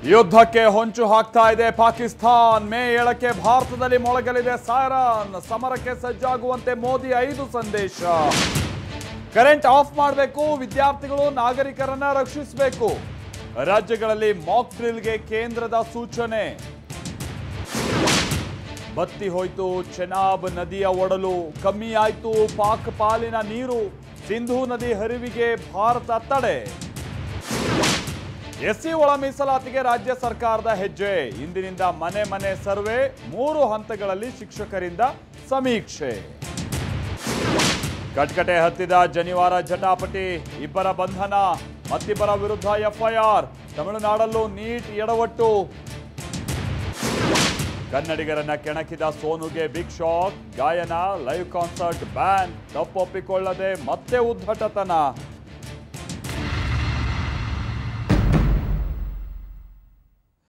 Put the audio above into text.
ಯುದ್ಧಕ್ಕೆ ಹೊಂಚು ಹಾಕ್ತಾ ಇದೆ ಪಾಕಿಸ್ತಾನ್. ಮೇ 7ಕ್ಕೆ ಭಾರತದಲ್ಲಿ ಮೊಳಗಲಿದೆ ಸೈರನ್. ಸಮರಕ್ಕೆ ಸಜ್ಜಾಗುವಂತೆ ಮೋದಿ 5 ಸಂದೇಶ. ಕರೆಂಟ್ ಆಫ್ ಮಾಡಬೇಕು, ವಿದ್ಯಾರ್ಥಿಗಳು ನಾಗರಿಕರನ್ನ ರಕ್ಷಿಸಬೇಕು. ರಾಜ್ಯಗಳಲ್ಲಿ ಮಾಕ್ ಡ್ರಿಲ್ಗೆ ಕೇಂದ್ರದ ಸೂಚನೆ. ಬತ್ತಿ ಹೋಯ್ತು ಚೆನಾಬ್ ನದಿಯ ಒಡಲು, ಕಮ್ಮಿ ಆಯ್ತು ಪಾಕ್ ಪಾಲಿನ ನೀರು. ಸಿಂಧೂ ನದಿ ಹರಿವಿಗೆ ಭಾರತ ತಡೆ. ಎಸ್ಸಿ ಒಳ ಮೀಸಲಾತಿಗೆ ರಾಜ್ಯ ಸರ್ಕಾರದ ಹೆಜ್ಜೆ. ಇಂದಿನಿಂದ ಮನೆ ಮನೆ ಸರ್ವೆ, 3 ಹಂತಗಳಲ್ಲಿ ಶಿಕ್ಷಕರಿಂದ ಸಮೀಕ್ಷೆ. ಕಟ್ಕಟೆ ಹತ್ತಿದ ಜನಿವಾರ ಜಟಾಪಟಿ, 2 ಬಂಧನ, ಮತ್ತಿಬ್ಬರ ವಿರುದ್ಧ ಎಫ್ಐಆರ್. ತಮಿಳುನಾಡಲ್ಲೂ ನೀಟ್ ಎಡವಟ್ಟು. ಕನ್ನಡಿಗರನ್ನ ಕೆಣಕಿದ ಸೋನುಗೆ ಬಿಗ್ ಶಾಕ್. ಗಾಯನ, ಲೈವ್ ಕಾನ್ಸರ್ಟ್ ಬ್ಯಾನ್. ತಪ್ಪೊಪ್ಪಿಕೊಳ್ಳದೆ ಮತ್ತೆ ಉದ್ಧಟತನ.